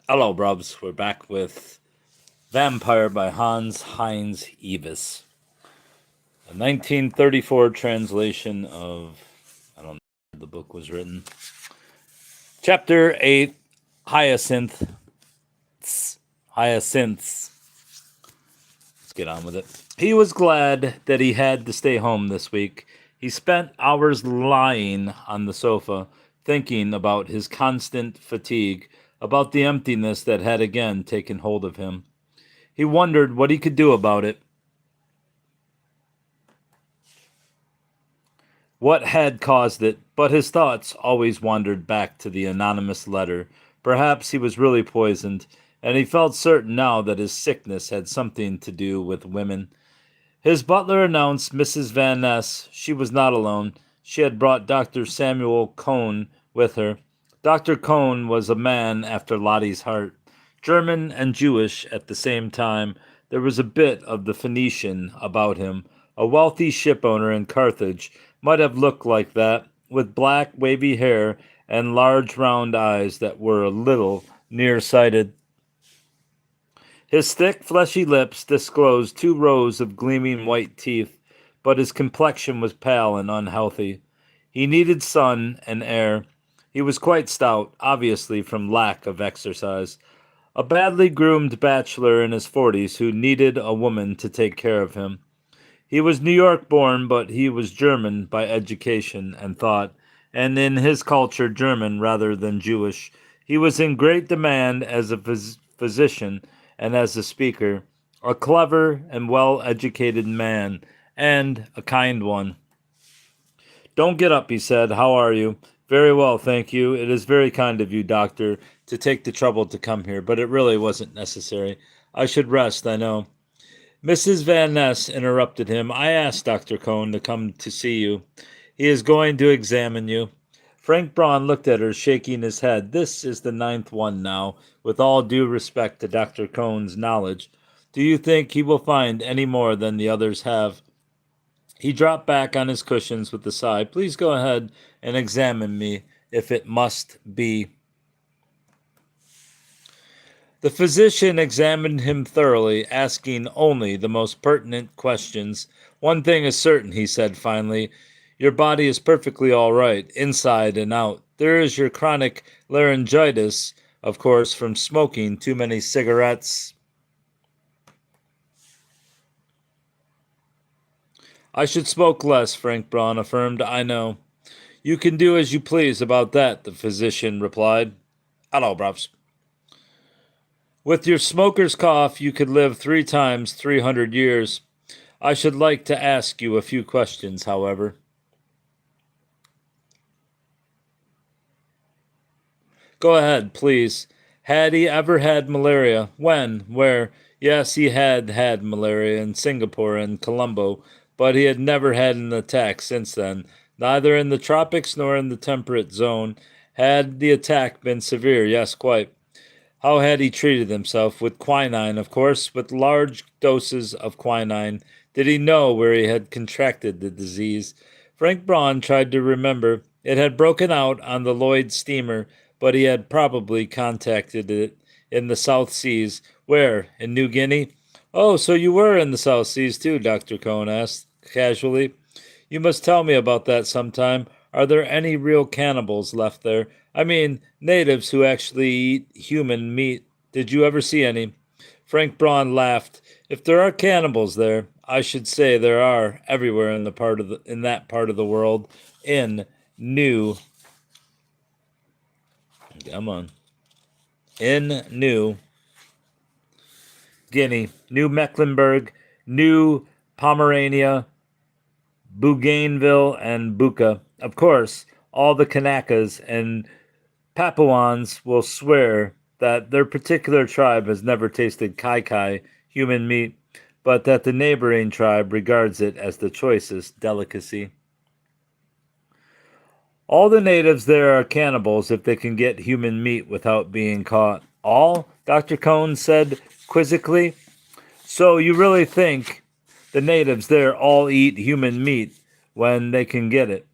Hello, Brubs. We're back with Vampire by Heinz Ewers. A 1934 translation of, I don't know when the book was written. Chapter 8, Hyacinth. Hyacinths. Let's get on with it. He was glad that he had to stay home this week. He spent hours lying on the sofa, thinking about his constant fatigue, about the emptiness that had again taken hold of him. He wondered what he could do about it. What had caused it, but his thoughts always wandered back to the anonymous letter. Perhaps he was really poisoned, and he felt certain now that his sickness had something to do with women. His butler announced Mrs. Van Ness. She was not alone. She had brought Dr. Samuel Cohn with her. Dr. Cohn was a man after Lottie's heart. German and Jewish at the same time, there was a bit of the Phoenician about him. A wealthy shipowner in Carthage might have looked like that, with black, wavy hair and large, round eyes that were a little nearsighted. His thick, fleshy lips disclosed two rows of gleaming white teeth, but his complexion was pale and unhealthy. He needed sun and air. He was quite stout, obviously from lack of exercise. A badly groomed bachelor in his 40s who needed a woman to take care of him. He was New York born, but he was German by education and thought, and in his culture German rather than Jewish. He was in great demand as a physician and as a speaker, a clever and well-educated man, and a kind one. Don't get up, he said. How are you? Very well, thank you. It is very kind of you, doctor, to take the trouble to come here, but it really wasn't necessary. I should rest, I know. Mrs. Van Ness interrupted him. I asked Dr. Cohn to come to see you. He is going to examine you. Frank Braun looked at her, shaking his head. This is the ninth one now, with all due respect to Dr. Cohn's knowledge. Do you think he will find any more than the others have? He dropped back on his cushions with a sigh. Please go ahead and examine me, if it must be. The physician examined him thoroughly, asking only the most pertinent questions. One thing is certain, he said finally. Your body is perfectly all right, inside and out. There is your chronic laryngitis, of course, from smoking too many cigarettes. I should smoke less, Frank Braun affirmed. I know. You can do as you please about that, the physician replied. Hello, Brups. With your smoker's cough, you could live 3 times 300 years. I should like to ask you a few questions, however. Go ahead, please. Had he ever had malaria? When? Where? Yes, he had had malaria in Singapore and Colombo, but he had never had an attack since then, neither in the tropics nor in the temperate zone. Had the attack been severe? Yes, quite. How had he treated himself? With quinine, of course, with large doses of quinine. Did he know where he had contracted the disease? Frank Braun tried to remember. It had broken out on the Lloyd steamer, but he had probably contacted it in the South Seas. Where? In New Guinea? Oh, so you were in the South Seas too, Dr. Cohn asked casually. You must tell me about that sometime. Are there any real cannibals left there? I mean, natives who actually eat human meat. Did you ever see any? Frank Braun laughed. If there are cannibals there, I should say there are everywhere in that part of the world. In New Come on. In New Guinea, New Mecklenburg, New Pomerania, Bougainville, and Buka. Of course, all the Kanakas and Papuans will swear that their particular tribe has never tasted kai, human meat, but that the neighboring tribe regards it as the choicest delicacy. All the natives there are cannibals if they can get human meat without being caught. All? Dr. Cohn said quizzically. So you really think the natives there all eat human meat when they can get it?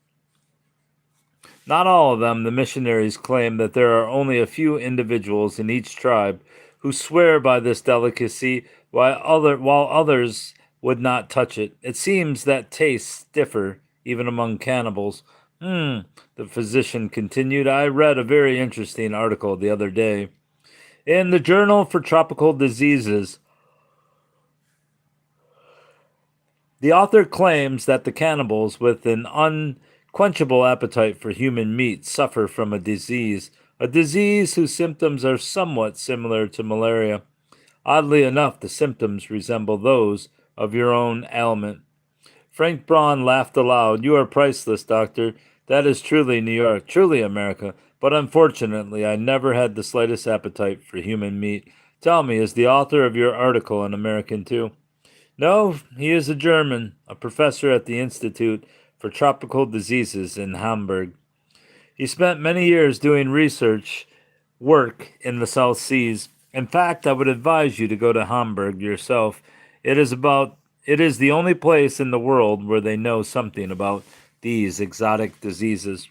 Not all of them. The missionaries claim that there are only a few individuals in each tribe who swear by this delicacy, while others would not touch it. It seems that tastes differ even among cannibals. Hmm, the physician continued. I read a very interesting article the other day in the Journal for Tropical Diseases. The author claims that the cannibals with an unquenchable appetite for human meat suffer from a disease whose symptoms are somewhat similar to malaria. Oddly enough, the symptoms resemble those of your own ailment. Frank Braun laughed aloud. You are priceless, doctor. That is truly New York, truly America. But unfortunately, I never had the slightest appetite for human meat. Tell me, is the author of your article an American too? No, he is a German, a professor at the Institute for Tropical Diseases in Hamburg. He spent many years doing research work in the South Seas. In fact, I would advise you to go to Hamburg yourself. It is the only place in the world where they know something about these exotic diseases.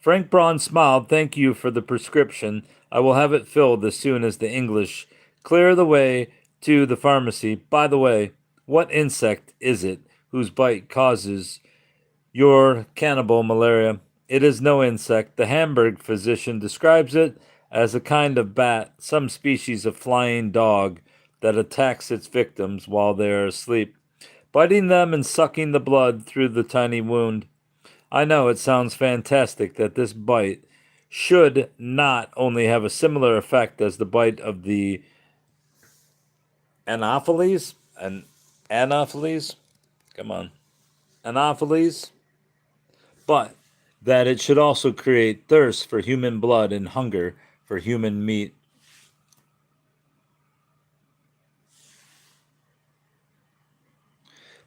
Frank Braun smiled. Thank you for the prescription. I will have it filled as soon as the English clear the way to the pharmacy. By the way, what insect is it whose bite causes your cannibal malaria? It is no insect. The Hamburg physician describes it as a kind of bat, some species of flying dog that attacks its victims while they are asleep, biting them and sucking the blood through the tiny wound. I know it sounds fantastic that this bite should not only have a similar effect as the bite of the Anopheles, and Anopheles, come on, Anopheles, but that it should also create thirst for human blood and hunger for human meat.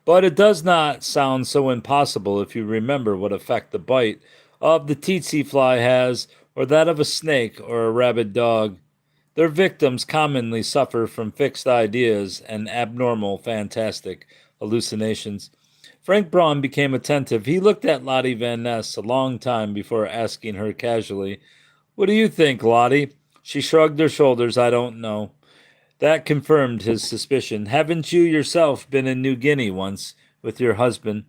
But it does not sound so impossible if you remember what effect the bite of the tsetse fly has, or that of a snake or a rabid dog. Their victims commonly suffer from fixed ideas and abnormal, fantastic hallucinations. Frank Braun became attentive. He looked at Lottie Van Ness a long time before asking her casually, What do you think, Lottie? She shrugged her shoulders. I don't know. That confirmed his suspicion. Haven't you yourself been in New Guinea once with your husband?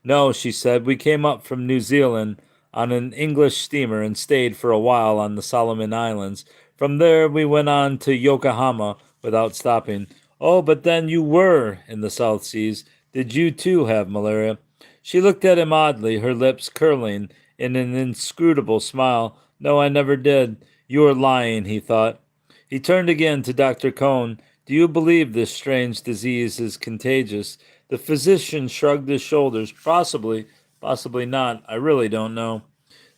No, she said. We came up from New Zealand on an English steamer and stayed for a while on the Solomon Islands. From there, we went on to Yokohama without stopping. Oh, but then you were in the South Seas. Did you too have malaria? She looked at him oddly, her lips curling in an inscrutable smile. No, I never did. You are lying, he thought. He turned again to Dr. Cohn. Do you believe this strange disease is contagious? The physician shrugged his shoulders. Possibly, possibly not. I really don't know.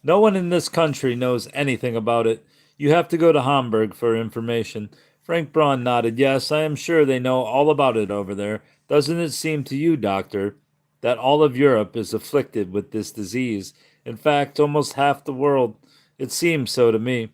No one in this country knows anything about it. You have to go to Hamburg for information. Frank Braun nodded. Yes, I am sure they know all about it over there. Doesn't it seem to you, doctor, that all of Europe is afflicted with this disease? In fact, almost half the world. It seems so to me.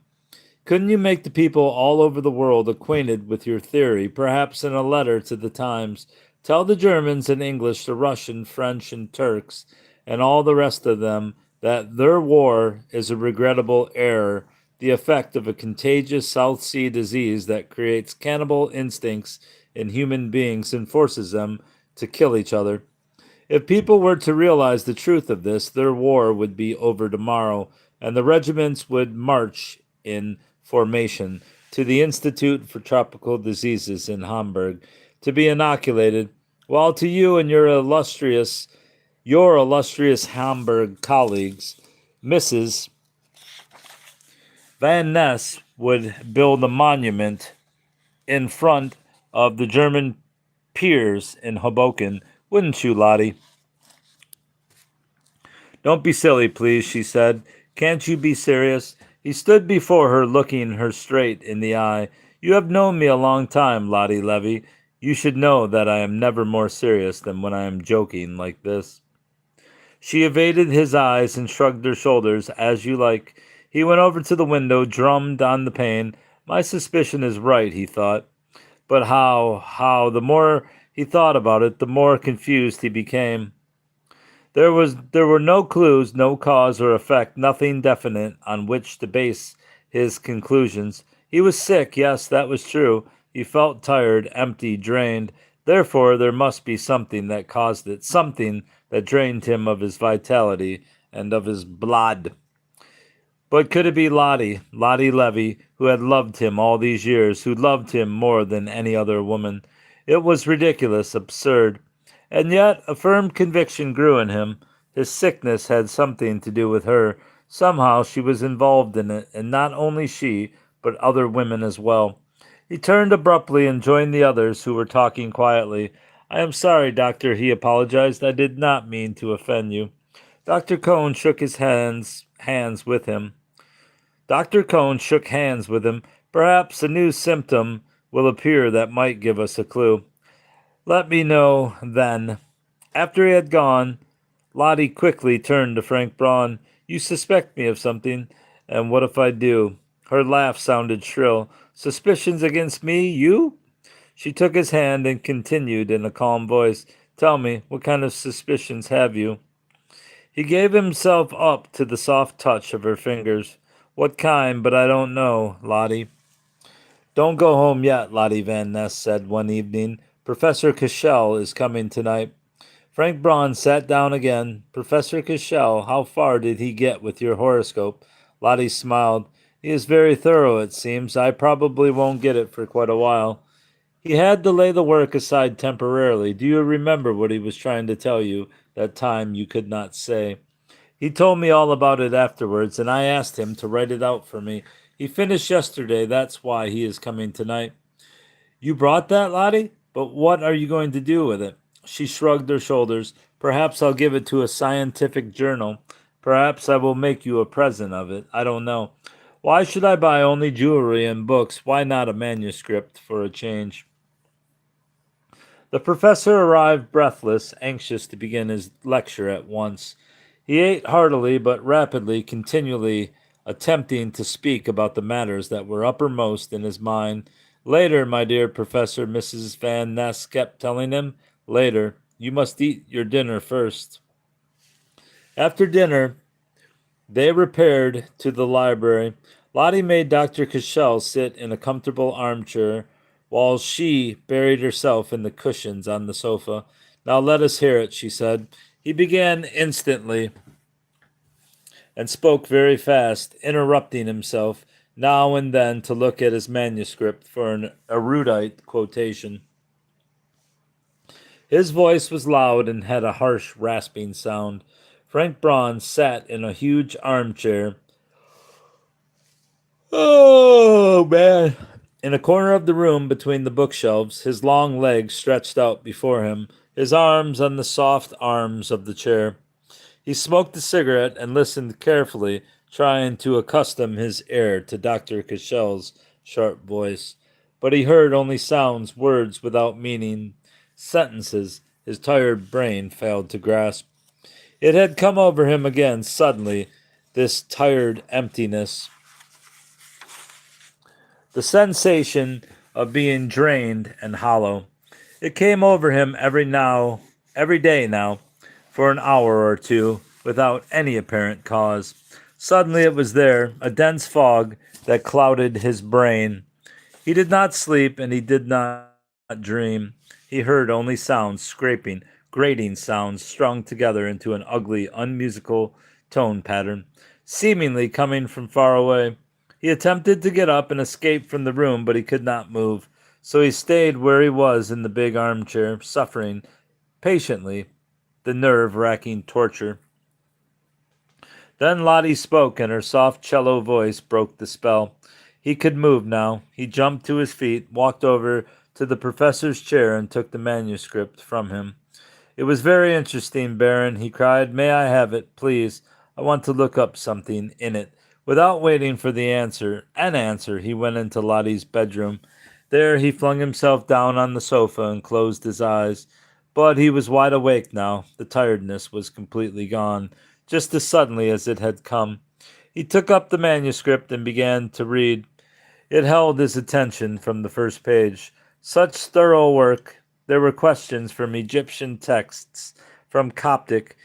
Couldn't you make the people all over the world acquainted with your theory, perhaps in a letter to the Times? Tell the Germans and English, the Russian, French, and Turks, and all the rest of them, that their war is a regrettable error, the effect of a contagious South Sea disease that creates cannibal instincts in human beings and forces them to kill each other. If people were to realize the truth of this, their war would be over tomorrow, and the regiments would march in formation to the Institute for Tropical Diseases in Hamburg to be inoculated, while to you and your illustrious Hamburg colleagues, Mrs. Van Ness would build a monument in front of the German piers in Hoboken, wouldn't you, Lottie? Don't be silly, please, she said. Can't you be serious? He stood before her, looking her straight in the eye. You have known me a long time, Lottie Levy. You should know that I am never more serious than when I am joking like this. She evaded his eyes and shrugged her shoulders. As you like. He went over to the window, drummed on the pane. My suspicion is right, he thought. But how, the more he thought about it, the more confused he became. There were no clues, no cause or effect, nothing definite on which to base his conclusions. He was sick, yes, that was true. He felt tired, empty, drained. Therefore, there must be something that caused it, something that drained him of his vitality and of his blood. But could it be Lottie Levy, who had loved him all these years, who loved him more than any other woman? It was ridiculous, absurd. And yet a firm conviction grew in him. His sickness had something to do with her. Somehow she was involved in it, and not only she, but other women as well. He turned abruptly and joined the others who were talking quietly. I am sorry, doctor, he apologized. I did not mean to offend you. Dr. Cohn shook his hands with him. Dr. Cohn shook hands with him. Perhaps a new symptom will appear that might give us a clue. Let me know then. After he had gone, Lottie quickly turned to Frank Braun. You suspect me of something, and what if I do? Her laugh sounded shrill. Suspicions against me? You? She took his hand and continued in a calm voice. Tell me, what kind of suspicions have you? He gave himself up to the soft touch of her fingers. What kind, but I don't know, Lottie. Don't go home yet, Lottie Van Ness said one evening. Professor Cashel is coming tonight. Frank Braun sat down again. Professor Cashel, how far did he get with your horoscope? Lottie smiled. He is very thorough, it seems. I probably won't get it for quite a while. He had to lay the work aside temporarily. Do you remember what he was trying to tell you that time you could not say? He told me all about it afterwards, and I asked him to write it out for me. He finished yesterday. That's why he is coming tonight. You brought that, Lottie? But what are you going to do with it? She shrugged her shoulders. Perhaps I'll give it to a scientific journal. Perhaps I will make you a present of it. I don't know. Why should I buy only jewelry and books? Why not a manuscript for a change? The professor arrived breathless, anxious to begin his lecture at once. He ate heartily but rapidly, continually attempting to speak about the matters that were uppermost in his mind. Later, my dear professor, Mrs. Van Ness kept telling him. Later. You must eat your dinner first. After dinner, they repaired to the library. Lottie made Dr. Cashel sit in a comfortable armchair, while she buried herself in the cushions on the sofa. Now let us hear it, she said. He began instantly and spoke very fast, interrupting himself now and then to look at his manuscript for an erudite quotation. His voice was loud and had a harsh, rasping sound. Frank Braun sat in a huge armchair. Oh, man. In a corner of the room between the bookshelves, his long legs stretched out before him, his arms on the soft arms of the chair. He smoked a cigarette and listened carefully, trying to accustom his ear to Dr. Cashel's sharp voice. But he heard only sounds, words without meaning, sentences his tired brain failed to grasp. It had come over him again suddenly, this tired emptiness, the sensation of being drained and hollow. It came over him every day now, for an hour or two, without any apparent cause. Suddenly it was there, a dense fog that clouded his brain. He did not sleep and he did not dream. He heard only sounds, scraping, grating sounds strung together into an ugly, unmusical tone pattern, seemingly coming from far away. He attempted to get up and escape from the room, but he could not move. So he stayed where he was in the big armchair, suffering patiently the nerve-wracking torture. Then Lottie spoke, and her soft cello voice broke the spell. He could move now. He jumped to his feet, walked over to the professor's chair, and took the manuscript from him. It was very interesting, Baron, he cried. May I have it, please? I want to look up something in it. Without waiting for an answer, he went into Lottie's bedroom. There he flung himself down on the sofa and closed his eyes. But he was wide awake now. The tiredness was completely gone, just as suddenly as it had come. He took up the manuscript and began to read. It held his attention from the first page. Such thorough work. There were questions from Egyptian texts, from Coptic,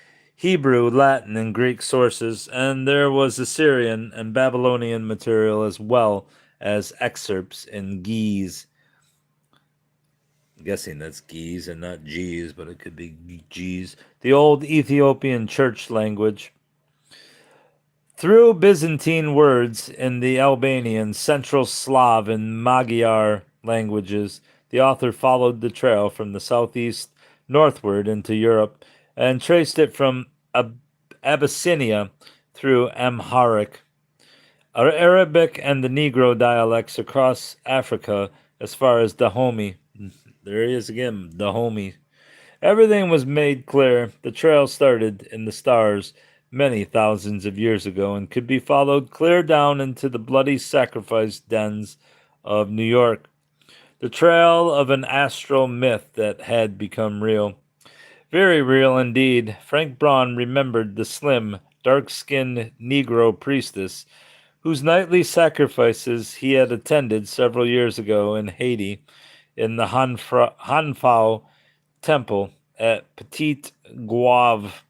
Hebrew, Latin, and Greek sources, and there was Assyrian and Babylonian material as well as excerpts in Ge'ez. I'm guessing that's Ge'ez and not G's, but it could be G's. The old Ethiopian church language. Through Byzantine words in the Albanian, Central Slav, and Magyar languages, the author followed the trail from the southeast northward into Europe and traced it from Abyssinia through Amharic, Arabic, and the Negro dialects across Africa as far as Dahomey. There he is again, Dahomey. Everything was made clear. The trail started in the stars many thousands of years ago and could be followed clear down into the bloody sacrifice dens of New York. The trail of an astral myth that had become real. Very real indeed. Frank Braun remembered the slim, dark skinned Negro priestess whose nightly sacrifices he had attended several years ago in Haiti in the Hanfao temple at Petit Gove.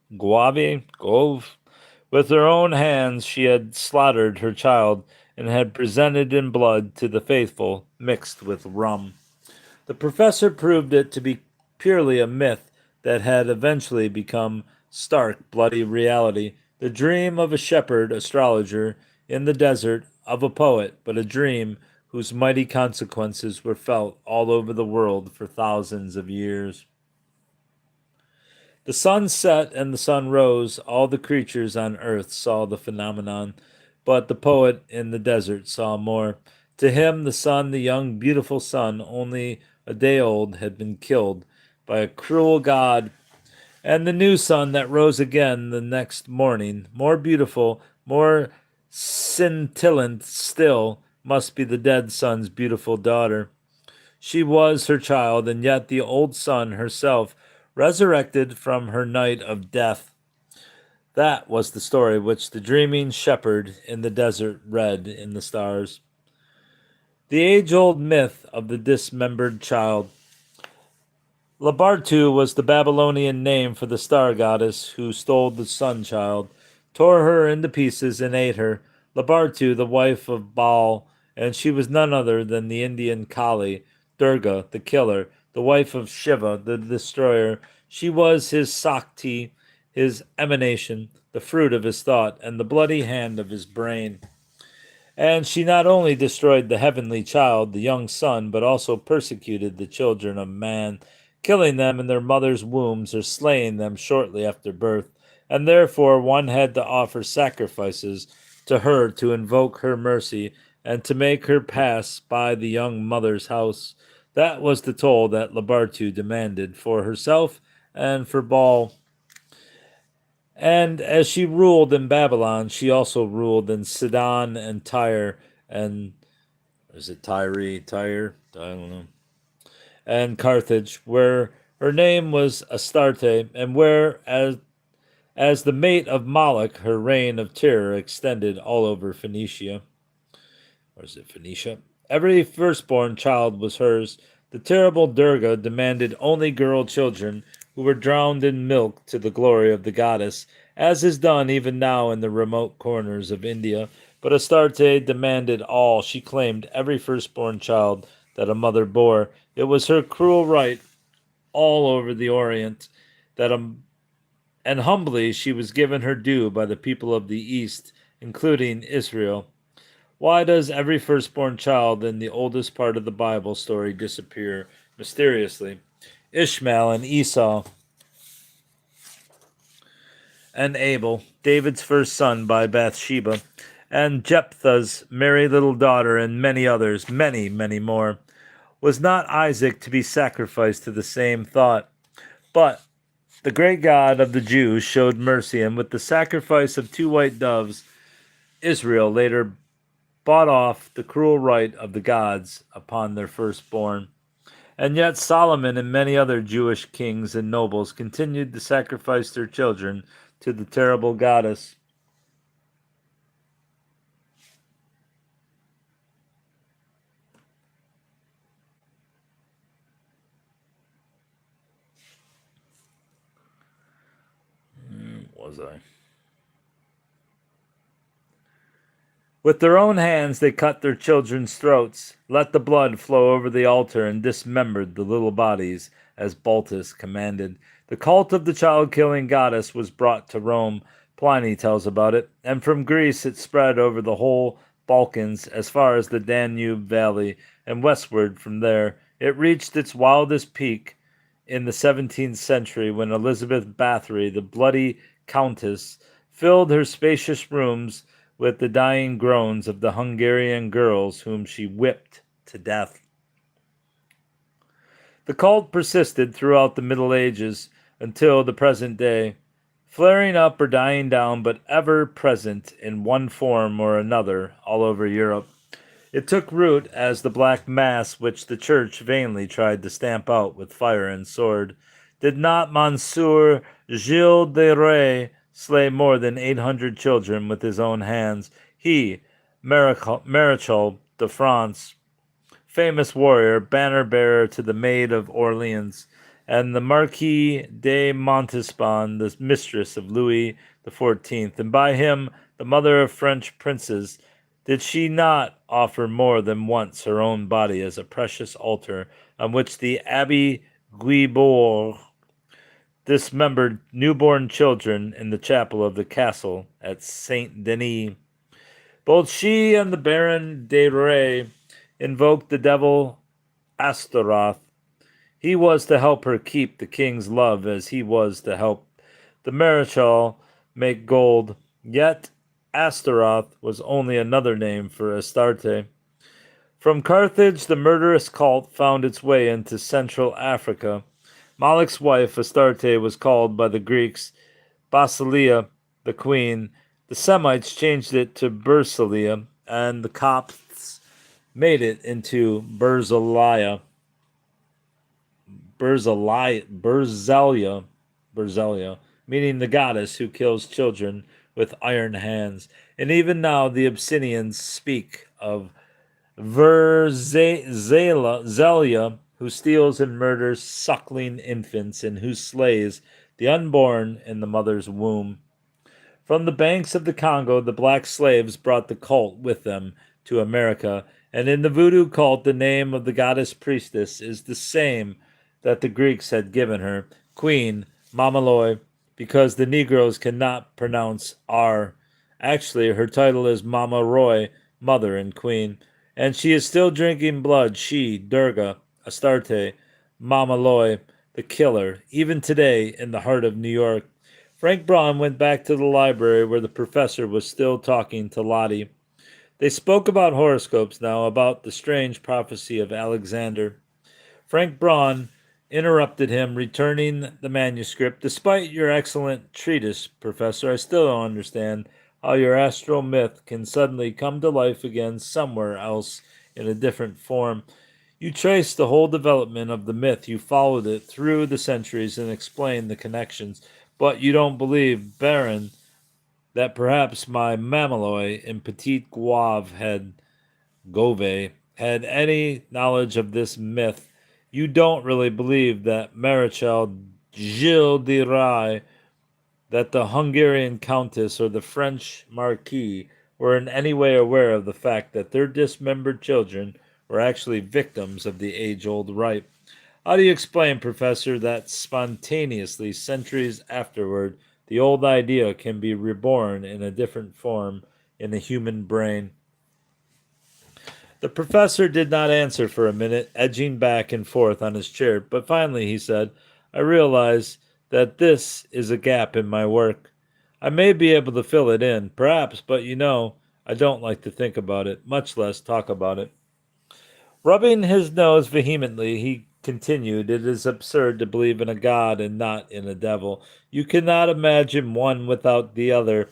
With her own hands she had slaughtered her child and had presented in blood to the faithful mixed with rum. The professor proved it to be purely a myth that had eventually become stark, bloody reality, the dream of a shepherd astrologer in the desert, of a poet, but a dream whose mighty consequences were felt all over the world for thousands of years. The sun set and the sun rose. All the creatures on earth saw the phenomenon, but the poet in the desert saw more. To him, the sun, the young, beautiful sun, only a day old, had been killed by a cruel god, and the new sun that rose again the next morning, more beautiful, more scintillant still, must be the dead sun's beautiful daughter. She was her child, and yet the old sun herself, resurrected from her night of death. That was the story which the dreaming shepherd in the desert read in the stars. The age old myth of the dismembered child. Labartu was the Babylonian name for the star goddess who stole the sun child, tore her into pieces, and ate her. Labartu, the wife of Baal, and she was none other than the Indian Kali, Durga, the killer, the wife of Shiva, the destroyer. She was his Sakti, his emanation, the fruit of his thought, and the bloody hand of his brain. And she not only destroyed the heavenly child, the young son, but also persecuted the children of man, killing them in their mothers' wombs or slaying them shortly after birth. And therefore one had to offer sacrifices to her to invoke her mercy and to make her pass by the young mother's house. That was the toll that Labartu demanded for herself and for Baal. And as she ruled in Babylon, she also ruled in Sidon and Tyre and is it Tyre? I don't know. And Carthage, where her name was Astarte, and where as the mate of Moloch, her reign of terror extended all over Phoenicia. Or is it Phoenicia? Every firstborn child was hers. The terrible Durga demanded only girl children who were drowned in milk to the glory of the goddess, as is done even now in the remote corners of India. But Astarte demanded all. She claimed every firstborn child that a mother bore. It was her cruel right all over the Orient that and humbly she was given her due by the people of the East, including Israel. Why does every firstborn child in the oldest part of the Bible story disappear mysteriously? Ishmael and Esau and Abel, David's first son by Bathsheba, and Jephthah's merry little daughter, and many others, many, many more. Was not Isaac to be sacrificed to the same thought? But the great God of the Jews showed mercy, and with the sacrifice of two white doves, Israel later bought off the cruel right of the gods upon their firstborn. And yet Solomon and many other Jewish kings and nobles continued to sacrifice their children to the terrible goddess. was I? With their own hands they cut their children's throats, let the blood flow over the altar, and dismembered the little bodies, as Baltus commanded. The cult of the child-killing goddess was brought to Rome. Pliny tells about it, and from Greece it spread over the whole Balkans as far as the Danube Valley, and westward from there. It reached its wildest peak in the 17th century when Elizabeth Bathory, the bloody countess, filled her spacious rooms with the dying groans of the Hungarian girls whom she whipped to death. The cult persisted throughout the Middle Ages until the present day, flaring up or dying down, but ever present in one form or another all over Europe. It took root as the Black Mass, which the Church vainly tried to stamp out with fire and sword. Did not Monsieur Gilles de Rais slay more than 800 children with his own hands? He, Marechal de France, famous warrior, banner-bearer to the Maid of Orleans, and the Marquis de Montespan, the mistress of Louis XIV, and by him the mother of French princes, did she not offer more than once her own body as a precious altar on which the Abbé Guibourg dismembered newborn children in the chapel of the castle at Saint Denis? Both she and the Baron de Rais invoked the devil Astaroth. He was to help her keep the king's love as he was to help the Marechal make gold. Yet Astaroth was only another name for Astarte. From Carthage, the murderous cult found its way into Central Africa. Moloch's wife, Astarte, was called by the Greeks Basilia, the queen. The Semites changed it to Bersilia, and the Copts made it into Berzelia, meaning the goddess who kills children with iron hands. And even now the Abyssinians speak of Verzelia, who steals and murders suckling infants and who slays the unborn in the mother's womb. From the banks of the Congo, the black slaves brought the cult with them to America, and in the voodoo cult the name of the goddess priestess is the same that the Greeks had given her, Queen Mamaloi, because the Negroes cannot pronounce R. Actually, her title is Mama Roy, Mother and Queen, and she is still drinking blood, she, Durga, Astarte, Mamaloi, the killer, even today in the heart of New York. Frank Braun went back to the library where the professor was still talking to Lottie. They spoke about horoscopes now, about the strange prophecy of Alexander. Frank Braun interrupted him, returning the manuscript. Despite your excellent treatise, Professor, I still don't understand how your astral myth can suddenly come to life again somewhere else in a different form. You traced the whole development of the myth, you followed it through the centuries and explained the connections, but you don't believe, Baron, that perhaps my Mamaloi in Petit Gauve had any knowledge of this myth. You don't really believe that Marechal Gilles de Rais, that the Hungarian countess or the French marquis were in any way aware of the fact that their dismembered children were actually victims of the age-old rite. How do you explain, Professor, that spontaneously, centuries afterward, the old idea can be reborn in a different form in the human brain? The professor did not answer for a minute, edging back and forth on his chair, but finally he said, I realize that this is a gap in my work. I may be able to fill it in, perhaps, but I don't like to think about it, much less talk about it. Rubbing his nose vehemently, he continued, it is absurd to believe in a god and not in a devil. You cannot imagine one without the other.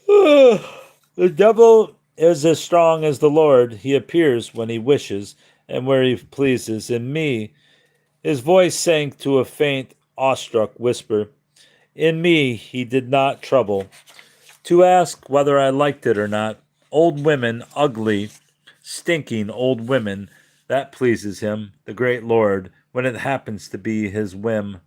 The devil is as strong as the Lord. He appears when he wishes and where he pleases. In me, his voice sank to a faint, awestruck whisper. In me, he did not trouble to ask whether I liked it or not. Old women, ugly, stinking old women, that pleases him, the great Lord, when it happens to be his whim.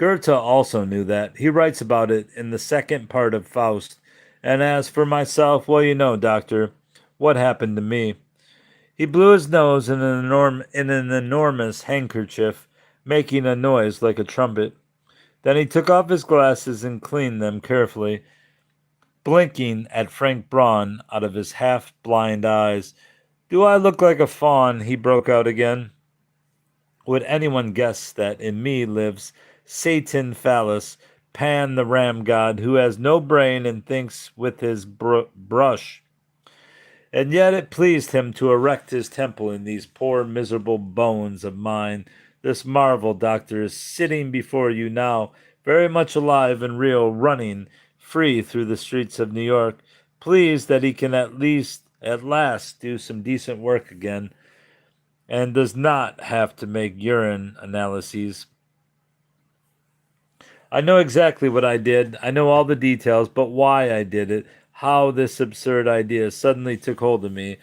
Goethe also knew that. He writes about it in the second part of Faust. And as for myself, well, you know, doctor, what happened to me? He blew his nose in an enormous handkerchief, making a noise like a trumpet. Then he took off his glasses and cleaned them carefully, blinking at Frank Braun out of his half-blind eyes. Do I look like a faun? He broke out again. Would anyone guess that in me lives Satan Phallus, Pan the ram god, who has no brain and thinks with his brush? And yet it pleased him to erect his temple in these poor miserable bones of mine. This marvel, doctor, is sitting before you now, very much alive and real, running free through the streets of New York, pleased that he can at last do some decent work again, and does not have to make urine analyses. I know exactly what I did. I know all the details, but why I did it, how this absurd idea suddenly took hold of me,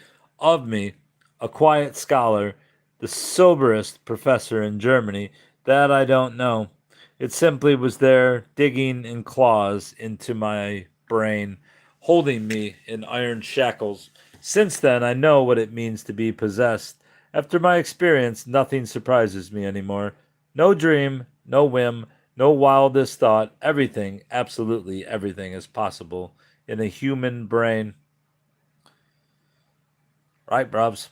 a quiet scholar, the soberest professor in Germany, that I don't know. It simply was there, digging in claws into my brain, holding me in iron shackles. Since then, I know what it means to be possessed. After my experience, nothing surprises me anymore. No dream, no whim, no wildest thought. Everything, absolutely everything, is possible in a human brain. Right, Brobs?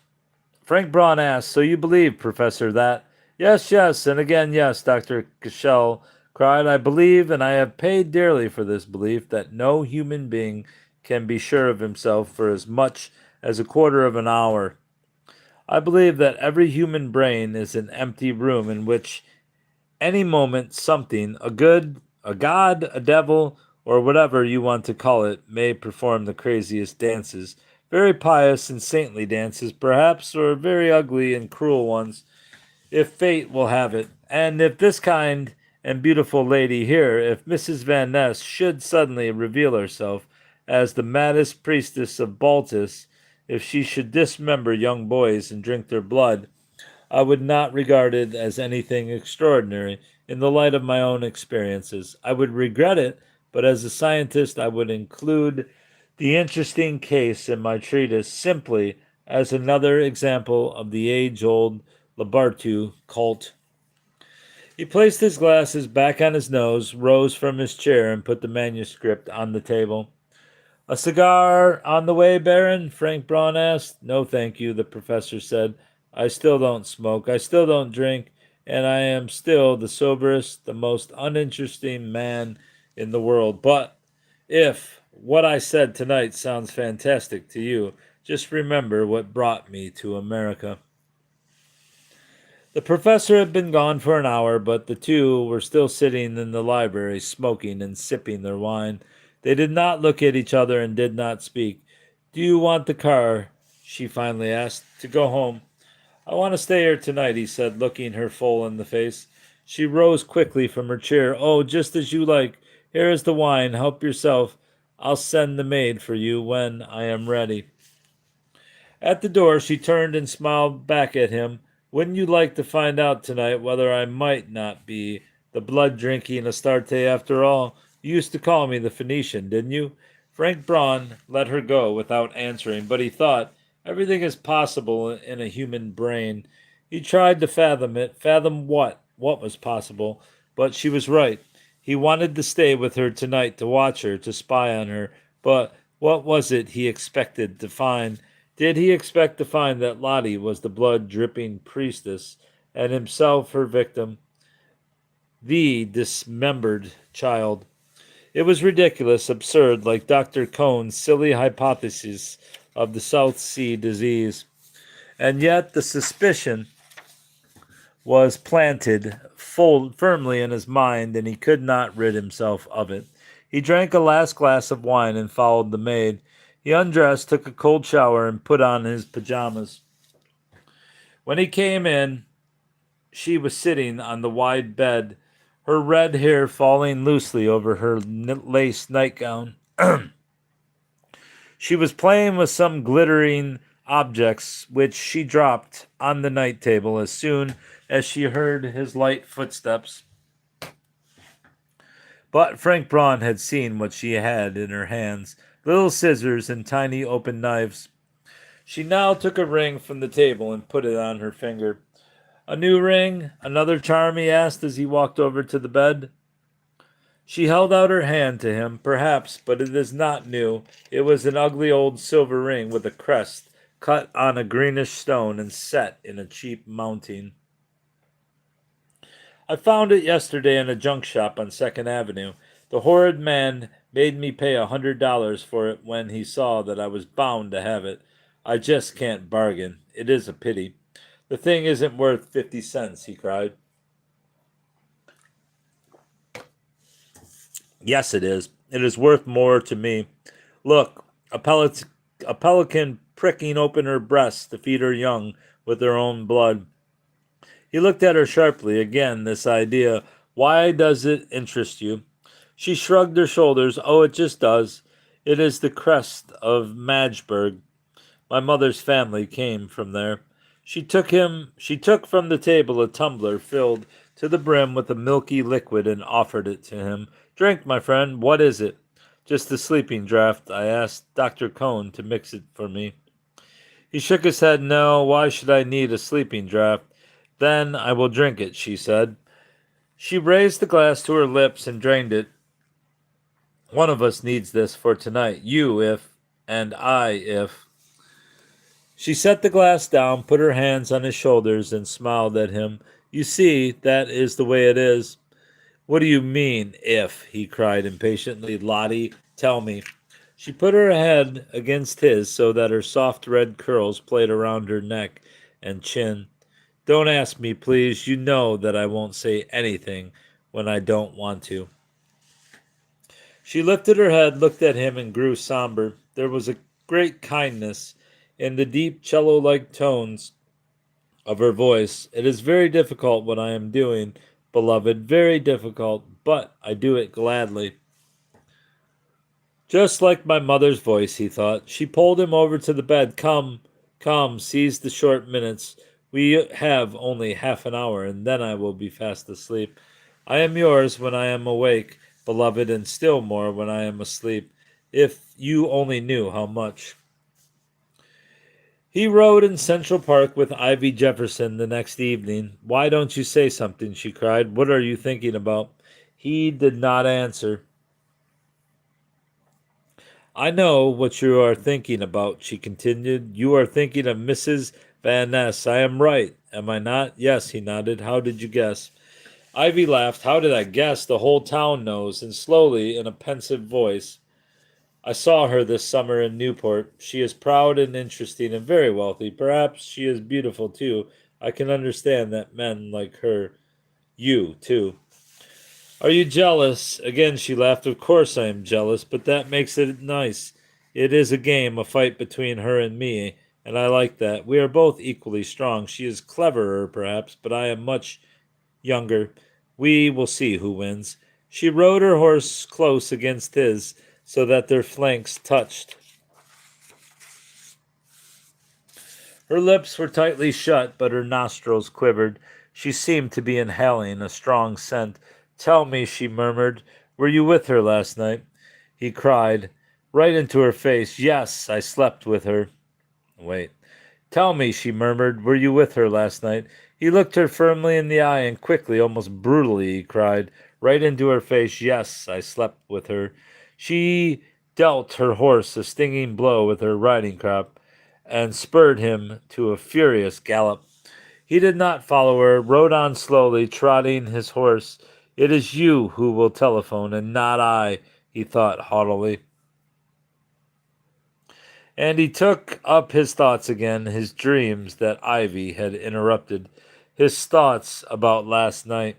Frank Braun asked, so you believe, Professor, that? Yes, yes, and again, yes, Dr. Cashel cried. I believe, and I have paid dearly for this belief, that no human being can be sure of himself for as much as a quarter of an hour. I believe that every human brain is an empty room in which any moment something, a god, a devil, or whatever you want to call it, may perform the craziest dances. Very pious and saintly dances, perhaps, or very ugly and cruel ones, if fate will have it. And if this kind and beautiful lady here, if Mrs. Van Ness should suddenly reveal herself as the maddest priestess of Baltus, if she should dismember young boys and drink their blood, I would not regard it as anything extraordinary in the light of my own experiences. I would regret it, but as a scientist, I would include the interesting case in my treatise simply as another example of the age-old Labartu cult. He placed his glasses back on his nose, rose from his chair, and put the manuscript on the table. A cigar on the way, Baron? Frank Braun asked. No, thank you, the professor said. I still don't smoke, I still don't drink, and I am still the soberest, the most uninteresting man in the world. But if what I said tonight sounds fantastic to you, just remember what brought me to America. The professor had been gone for an hour, but the two were still sitting in the library, smoking and sipping their wine. They did not look at each other and did not speak. Do you want the car? She finally asked. To go home. I want to stay here tonight, he said, looking her full in the face. She rose quickly from her chair. Oh, just as you like. Here is the wine. Help yourself. I'll send the maid for you when I am ready. At the door, she turned and smiled back at him. Wouldn't you like to find out tonight whether I might not be the blood-drinking Astarte after all? You used to call me the Phoenician, didn't you? Frank Braun let her go without answering, but he thought, everything is possible in a human brain. He tried to fathom it. Fathom what? What was possible? But she was right. He wanted to stay with her tonight, to watch her, to spy on her. But what was it he expected to find? Did he expect to find that Lottie was the blood-dripping priestess, and himself her victim, the dismembered child? It was ridiculous, absurd, like Dr. Cohn's silly hypothesis of the South Sea disease. And yet the suspicion was planted firmly in his mind, and he could not rid himself of it. He drank a last glass of wine and followed the maid. He undressed, took a cold shower, and put on his pajamas. When he came in, she was sitting on the wide bed, her red hair falling loosely over her lace nightgown. She was playing with some glittering objects, which she dropped on the night table as soon as she heard his light footsteps. But Frank Braun had seen what she had in her hands, little scissors and tiny open knives. She now took a ring from the table and put it on her finger. A new ring? Another charm? He asked as he walked over to the bed. She held out her hand to him. Perhaps, but it is not new. It was an ugly old silver ring with a crest cut on a greenish stone and set in a cheap mounting. I found it yesterday in a junk shop on Second Avenue. The horrid man made me pay $100 for it when he saw that I was bound to have it. I just can't bargain. It is a pity. The thing isn't worth 50 cents, he cried. Yes, it is. It is worth more to me. Look, a pelican pricking open her breast to feed her young with her own blood. He looked at her sharply. Again, this idea. Why does it interest you? She shrugged her shoulders. Oh, it just does. It is the crest of Magdeburg. My mother's family came from there. She took from the table a tumbler filled to the brim with a milky liquid and offered it to him. Drink, my friend. What is it? Just a sleeping draught. I asked Dr. Cohn to mix it for me. He shook his head. No, why should I need a sleeping draught? Then I will drink it, she said. She raised the glass to her lips and drained it. One of us needs this for tonight. You, if, and I, if. She set the glass down, put her hands on his shoulders, and smiled at him. You see, that is the way it is. What do you mean, if? He cried impatiently. Lottie, tell me. She put her head against his so that her soft red curls played around her neck and chin. Don't ask me, please. You know that I won't say anything when I don't want to. She lifted her head, looked at him, and grew somber. There was a great kindness in the deep cello-like tones of her voice. It is very difficult what I am doing, beloved, very difficult, but I do it gladly. Just like my mother's voice, he thought. She pulled him over to the bed. Come, come, seize the short minutes. We have only half an hour, and then I will be fast asleep. I am yours when I am awake, beloved, and still more when I am asleep. If you only knew how much. He rode in Central Park with Ivy Jefferson the next evening. Why don't you say something? She cried. What are you thinking about? He did not answer. I know what you are thinking about, she continued. You are thinking of Mrs. Van Ness. I am right, am I not? Yes, he nodded. How did you guess? Ivy laughed. How did I guess? The whole town knows. And slowly, in a pensive voice, I saw her this summer in Newport. She is proud and interesting and very wealthy. Perhaps she is beautiful, too. I can understand that men like her. You, too. Are you jealous? Again she laughed. Of course I am jealous, but that makes it nice. It is a game, a fight between her and me, and I like that. We are both equally strong. She is cleverer, perhaps, but I am much younger. We will see who wins. She rode her horse close against his, so that their flanks touched. Her lips were tightly shut, but her nostrils quivered. She seemed to be inhaling a strong scent. Tell me, she murmured, were you with her last night? He cried, right into her face. Yes, I slept with her. Wait. Tell me, she murmured, were you with her last night? He looked her firmly in the eye and quickly, almost brutally, he cried, right into her face. Yes, I slept with her. She dealt her horse a stinging blow with her riding crop and spurred him to a furious gallop. He did not follow her, rode on slowly, trotting his horse. It is you who will telephone, and not I, he thought haughtily. And he took up his thoughts again, his dreams that Ivy had interrupted, his thoughts about last night.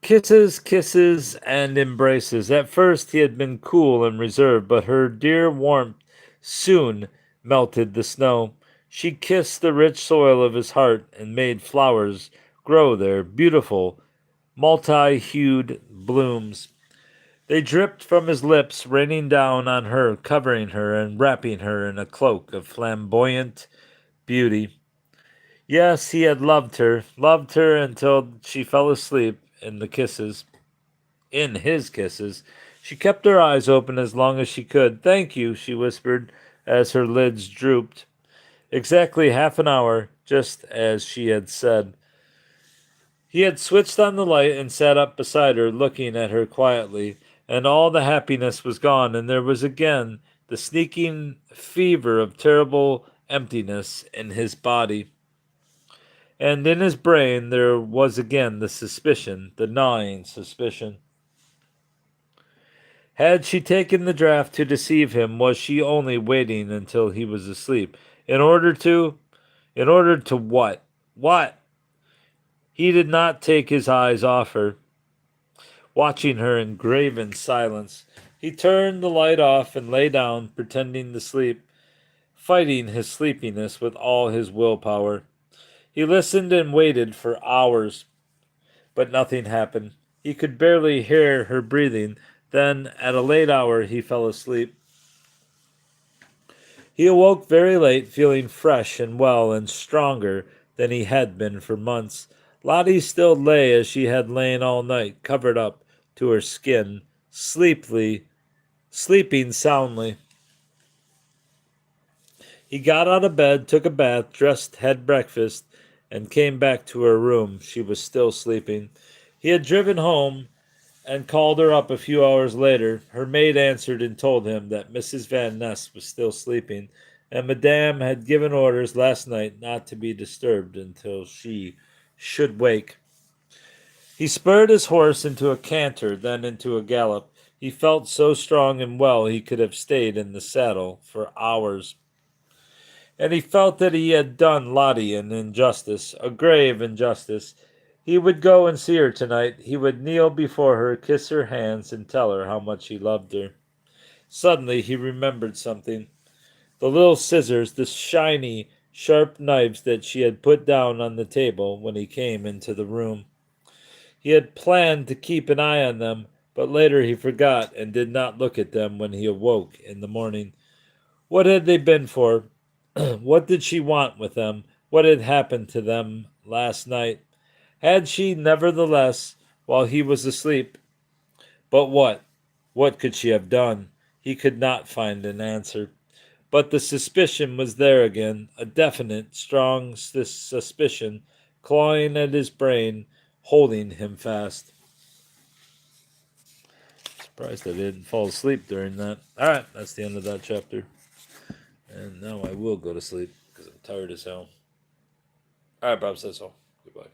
Kisses, kisses, and embraces. At first he had been cool and reserved, but her dear warmth soon melted the snow. She kissed the rich soil of his heart and made flowers grow there, beautiful, multi-hued blooms. They dripped from his lips, raining down on her, covering her, and wrapping her in a cloak of flamboyant beauty. Yes, he had loved her until she fell asleep in the kisses. in his kisses. She kept her eyes open as long as she could. "Thank you," she whispered as her lids drooped. Exactly half an hour, just as she had said. He had switched on the light and sat up beside her, looking at her quietly, and all the happiness was gone, and there was again the sneaking fever of terrible emptiness in his body. And in his brain there was again the suspicion, the gnawing suspicion. Had she taken the draught to deceive him? Was she only waiting until he was asleep? In order to what? What? He did not take his eyes off her, watching her in graven silence. He turned the light off and lay down, pretending to sleep, fighting his sleepiness with all his willpower. He listened and waited for hours, but nothing happened. He could barely hear her breathing. Then, at a late hour, he fell asleep. He awoke very late, feeling fresh and well and stronger than he had been for months. Lottie still lay as she had lain all night, covered up to her skin, sleeping soundly. He got out of bed, took a bath, dressed, had breakfast, and came back to her room. She was still sleeping. He had driven home and called her up a few hours later. Her maid answered and told him that Mrs. Van Ness was still sleeping, and Madame had given orders last night not to be disturbed until she should wake. He spurred his horse into a canter, then into a gallop. He felt so strong and well he could have stayed in the saddle for hours. And he felt that he had done Lottie an injustice, a grave injustice. He would go and see her tonight. He would kneel before her, kiss her hands, and tell her how much he loved her. Suddenly he remembered something. The little scissors, the shiny, sharp knives that she had put down on the table when he came into the room. He had planned to keep an eye on them, but later he forgot and did not look at them when he awoke in the morning. What had they been for? What did she want with them? What had happened to them last night? Had she, nevertheless, while he was asleep? But what? What could she have done? He could not find an answer. But the suspicion was there again, a definite, strong suspicion, clawing at his brain, holding him fast. Surprised I didn't fall asleep during that. Alright, that's the end of that chapter. And now I will go to sleep because I'm tired as hell. Alright, Bob says so. Goodbye.